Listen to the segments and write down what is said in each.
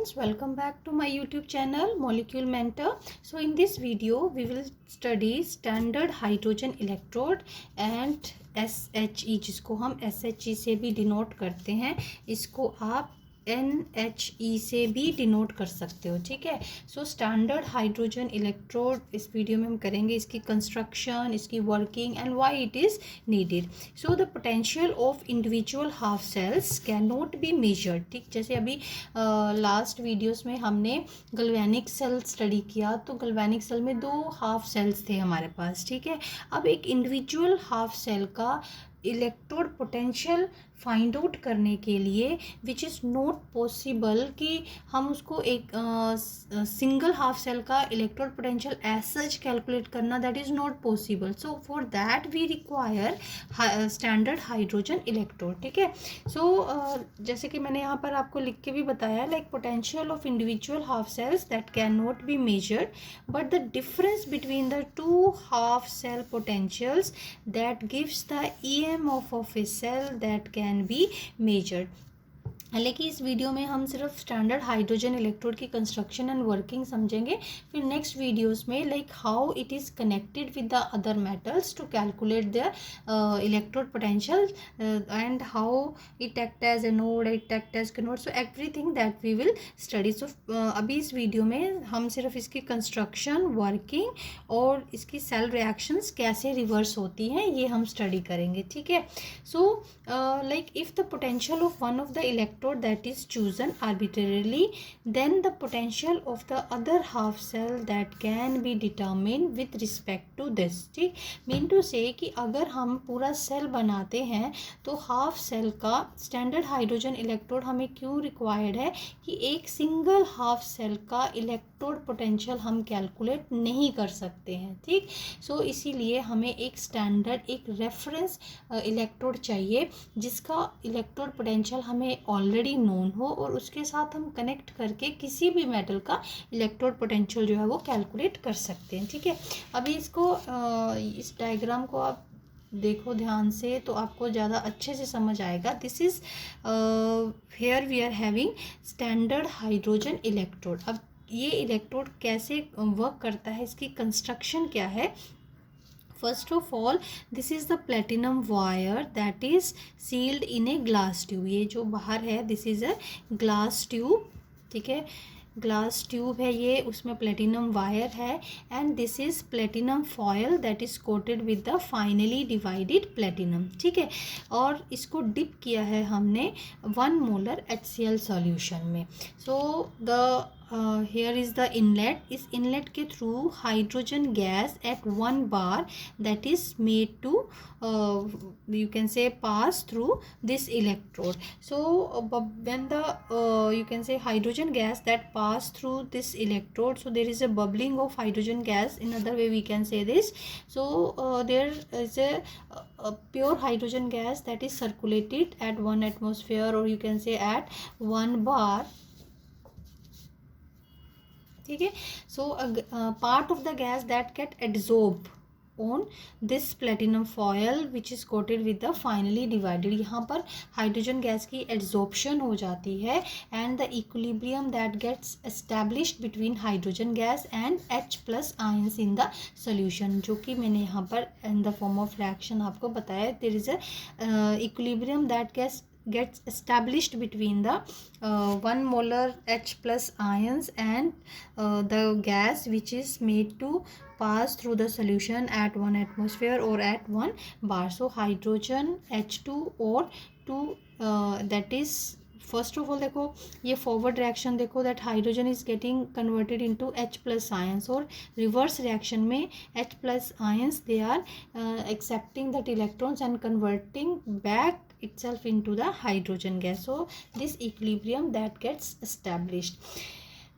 friends, welcome back to my YouTube channel Molecule Mentor. So in this video we will study standard hydrogen electrode and SHE, जिसको हम SHE से भी denote करते हैं, इसको आप NHE से भी डिनोट कर सकते हो. ठीक है. सो स्टैंडर्ड हाइड्रोजन इलेक्ट्रोड इस वीडियो में हम करेंगे, इसकी कंस्ट्रक्शन, इसकी working and why it is needed. So the potential of individual half cells can not be measured. ठीक, जैसे अभी लास्ट वीडियोस में हमने गल्वेनिक सेल स्टडी किया, तो गल्वेनिक सेल में 2 हाफ सेल्स थे हमारे पास. ठीक है. अब एक इंडिविजुअल हाफ सेल का इलेक्ट्रोड पोटेंशियल फाइंड आउट करने के लिए विच इज़ नॉट पॉसिबल कि हम उसको एक सिंगल हाफ सेल का electrode potential as such calculate करना, that is not possible. So for that we require standard hydrogen electrode. ठीक है. सो जैसे कि मैंने यहाँ पर आपको लिख के भी बताया, like potential of individual half cells that can not be measured, but the difference between the 2 half cell potentials that gives the EMF of a cell that can be measured. हालांकि इस वीडियो में हम सिर्फ standard hydrogen electrode की construction and working समझेंगे. फिर next videos में like how it is connected with the other metals to calculate the electrode potential and how it act as anode, it act as cathode. So everything that we will study. So अभी इस video में हम सिर्फ इसकी construction, working और इसकी cell reactions कैसे reverse होती हैं ये हम स्टडी करेंगे. ठीक है. So like if the potential of one of the electrode that is chosen arbitrarily, then the potential of the other half cell that can be determined with respect to this. ठीक, mean to से कि अगर हम पूरा cell बनाते हैं तो half cell का स्टैंडर्ड हाइड्रोजन इलेक्ट्रोड हमें क्यों रिक्वायर्ड है कि एक सिंगल हाफ सेल का इलेक्ट्रोड पोटेंशियल हम कैलकुलेट नहीं कर सकते हैं. ठीक. सो इसीलिए हमें एक स्टैंडर्ड, एक रेफरेंस इलेक्ट्रोड चाहिए जिसका इलेक्ट्रोड पोटेंशियल हमें ऑलरेडी नोन हो और उसके साथ हम कनेक्ट करके किसी भी मेटल का इलेक्ट्रोड पोटेंशियल जो है वो कैलकुलेट कर सकते हैं. ठीक है. अभी इसको इस डायग्राम को आप देखो ध्यान से तो आपको ज़्यादा अच्छे से समझ आएगा. This is here we are having standard hydrogen electrode. अब ये इलेक्ट्रोड कैसे वर्क करता है, इसकी कंस्ट्रक्शन क्या है. First of all, this is the platinum wire that is sealed in a glass tube. ये जो बाहर है, this is a glass tube. ठीक है. ग्लास ट्यूब है ये, उसमें प्लेटिनम वायर है and this is platinum foil that is coated with the finely divided platinum. ठीक है. और इसको डिप किया है हमने 1 मोलर HCl सॉल्यूशन में. So the here is the inlet. इस इनलेट के through hydrogen gas at 1 bar that is made to you can say pass through this electrode. So when the you can say hydrogen gas that pass through this electrode, so there is a bubbling of hydrogen gas, in other way we can say this. So there is a pure hydrogen gas that is circulated at 1 atmosphere, or you can say at 1 bar. ठीक है. So part of the gas that get adsorb on this platinum foil which is coated with the finely divided. यहाँ पर hydrogen gas की adsorption हो जाती है and the equilibrium that gets established between hydrogen gas and H+ ions in the solution, जो कि मैंने यहाँ पर in the form of reaction आपको बताया. There is a equilibrium that gets established between the 1 molar H+ ions and the gas which is made to pass through the solution at 1 atmosphere or at 1 bar. So hydrogen H2 or 2 that is, first of all देखो ये forward reaction देखो, that hydrogen is getting converted into H+ ions, और reverse reaction में H+ ions they are accepting that electrons and converting back itself into the hydrogen gas. So this equilibrium that gets established.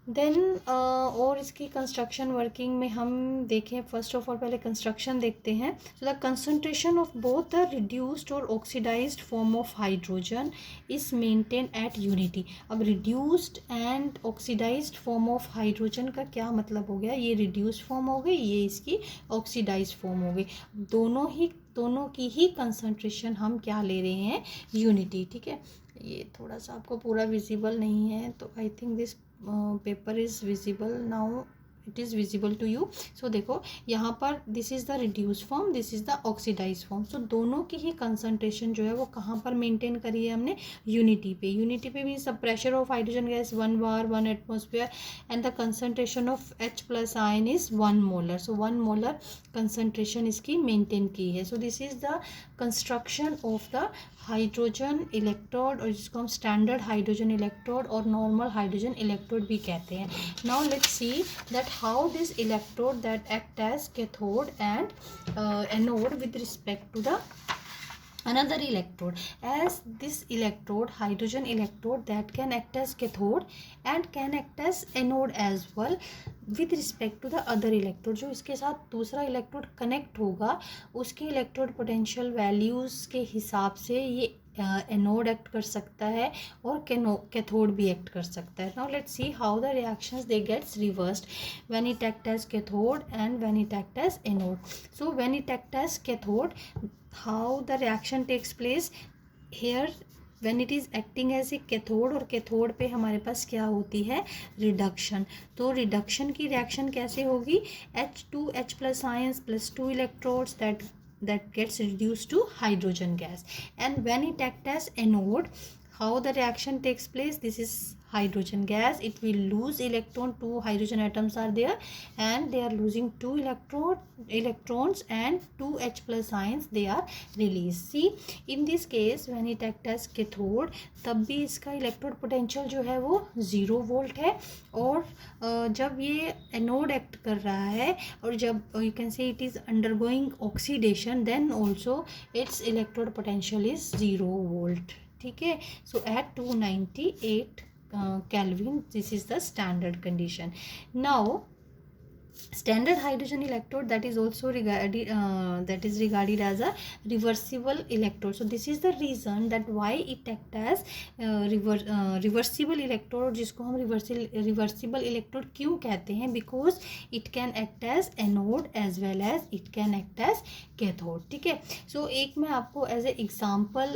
Then और इसकी construction working में हम देखें, first of all पहले construction देखते हैं. So the concentration of both the reduced और oxidized form of hydrogen is maintain at unity. अब reduced and oxidized form of hydrogen का क्या मतलब हो गया, ये रिड्यूस्ड फॉर्म हो गई, ये इसकी ऑक्सीडाइज्ड फॉर्म हो गई. दोनों ही दोनों की ही कंसंट्रेशन हम क्या ले रहे हैं, यूनिटी। ठीक है, ये थोड़ा सा आपको पूरा विजिबल नहीं है, तो I think this paper is visible now, it is visible to you. So देखो यहाँ पर this is the reduce form, this is the oxidize form. So दोनों की ही कंसंट्रेशन जो है वो कहाँ पर मेंटेन करी है हमने, यूनिटी पे। यूनिटी पे means the pressure of hydrogen gas 1 bar 1 atmosphere and the concentration of H+ ion is 1 molar। सो 1 molar कंसंट्रेशन इसकी मेंटेन की है। So this is the construction of the hydrogen electrode, और जिसको हम स्टैंडर्ड हाइड्रोजन इलेक्ट्रोड और normal hydrogen electrode भी कहते हैं। Now let's see that how this electrode that act as cathode and anode with respect to the another electrode, as this electrode, hydrogen electrode, that can act as cathode and can act as anode as well with respect to the other electrode। जो इसके साथ दूसरा electrode connect होगा उसके electrode potential values के हिसाब से ये एनोड एक्ट कर सकता है और कैथोड भी एक्ट कर सकता है। Now let's see how the reactions they gets reversed when it act as cathode and when it act as anode. So when it act as cathode, how the reaction takes place here when it is acting as a cathode, और cathode पे हमारे पास क्या होती है, reduction. तो reduction की reaction कैसे होगी, H2H+ ions plus 2 electrodes that gets reduced to hydrogen gas, and when it act as anode, how the reaction takes place, this is hydrogen gas, it will lose electron, 2 hydrogen atoms are there and they are losing 2 electrons and 2 H+ ions they are released। See in this case when it act as cathode, तब भी इसका electrode potential जो है वो 0 volt है, और जब ये एनोड एक्ट कर रहा है और जब you can say it is undergoing oxidation, then also its electrode potential is 0 volt. ठीक है, so at 298 Kelvin, this is the standard condition. Now standard hydrogen electrode, that is also regarded as a reversible electrode। so this is the reason that why it act as reversible electrode, जिसको हम reversible electrode क्यों कहते हैं, because it can act as anode as well as it can act as cathode। ठीक है, so एक मैं आपको as a example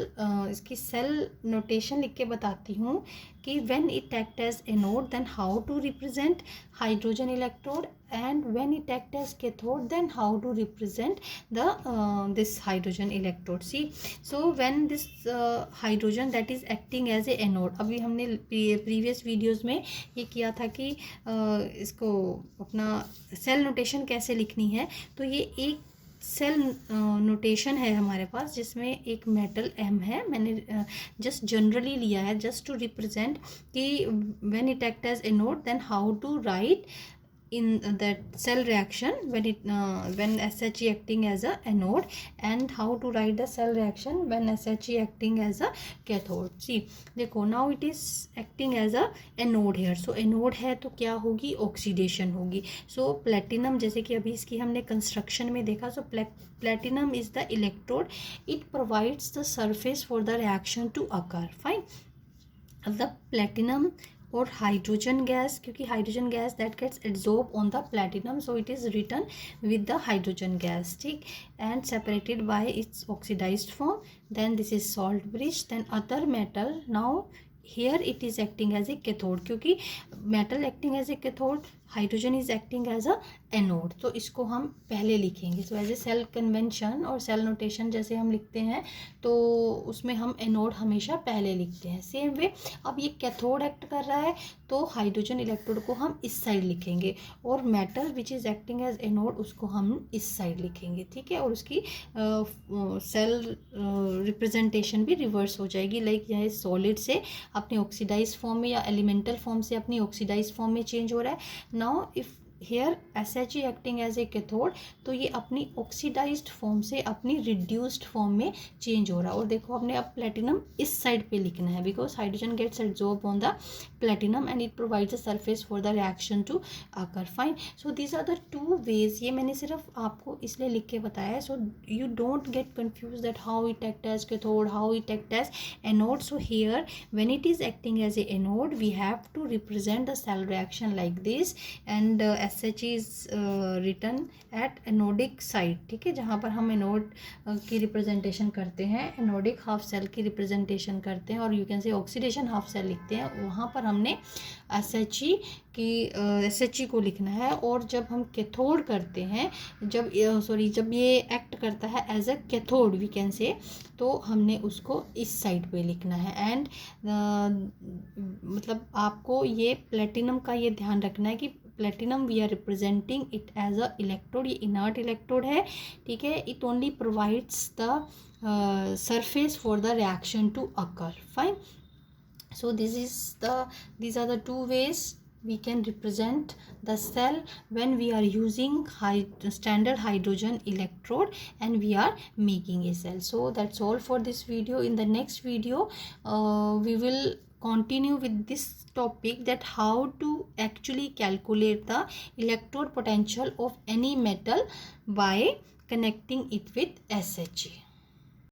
इसकी सेल नोटेशन लिख के बताती हूँ कि when it act as anode then how to represent hydrogen electrode, and when it act as cathode then how to represent the this hydrogen electrode। see so when this hydrogen that is acting as a anode, अभी हमने previous videos में ये किया था कि इसको अपना cell notation कैसे लिखनी है। तो ये एक सेल नोटेशन है हमारे पास जिसमें एक मेटल M है, मैंने जस्ट जनरली लिया है जस्ट टू रिप्रेजेंट कि when it act as anode then how to write in that cell reaction when SHE acting as a anode, and how to write the cell reaction when SHE acting as a cathode। see देखो now it is acting as a anode here, so anode है तो क्या होगी, oxidation होगी। so platinum, जैसे कि अभी इसकी हमने कंस्ट्रक्शन में देखा, so platinum is the electrode, it provides the surface for the reaction to occur। fine, अब the platinum और हाइड्रोजन गैस, क्योंकि hydrogen gas that gets absorb on the platinum, so it is return with the hydrogen gas. ठीक, and separated by its oxidized form, then this is salt bridge, then other metal. Now here it is acting as a cathode, क्योंकि metal acting as a cathode, hydrogen is acting as a anode, तो इसको हम पहले लिखेंगे। So as a cell convention और cell notation जैसे हम लिखते हैं तो उसमें हम एनोड हमेशा पहले लिखते हैं। सेम वे अब ये कैथोड एक्ट कर रहा है तो हाइड्रोजन इलेक्ट्रोड को हम इस साइड लिखेंगे, और metal which is acting as anode उसको हम इस साइड लिखेंगे। ठीक है, और उसकी सेल रिप्रेजेंटेशन भी रिवर्स हो जाएगी, लाइक यह सॉलिड से अपने ऑक्सीडाइज फॉर्म में या एलिमेंटल फॉर्म से अपनी ऑक्सीडाइज फॉर्म में चेंज हो रहा है। Now if here SHE acting as a cathode, तो ये अपनी ऑक्सीडाइज्ड फॉर्म से अपनी रिड्यूस्ड फॉर्म में चेंज हो रहा है। और देखो हमने अब प्लेटिनम इस साइड पे लिखना है, because hydrogen gets absorb on the platinum and it provides a surface for the reaction to occur. Fine, so these are the two ways, ये मैंने सिर्फ आपको इसलिए लिख के बताया है, so you don't get confuse that how it act as cathode, how it act as anode. So here when it is acting as a anode we have to represent the cell reaction like this, and SH is written at anodic side, ठीक है, जहाँ पर हम anode की representation करते हैं, anodic half cell की representation करते हैं, और you can say oxidation half cell लिखते हैं, वहाँ पर हमने SHE को लिखना है। और जब हम कैथोड करते हैं, जब ये एक्ट करता है as a cathode we can say, तो हमने उसको इस साइड पे लिखना है। एंड मतलब आपको ये प्लेटिनम का ये ध्यान रखना है कि platinum we are representing it as a electrode, ये इनर्ट इलेक्ट्रोड है, ठीक है। It only provides the surface for the reaction to occur, fine. So these are the two ways we can represent the cell when we are using standard hydrogen electrode and we are making a cell. So that's all for this video. In the next video we will continue with this topic, that how to actually calculate the electrode potential of any metal by connecting it with SHE.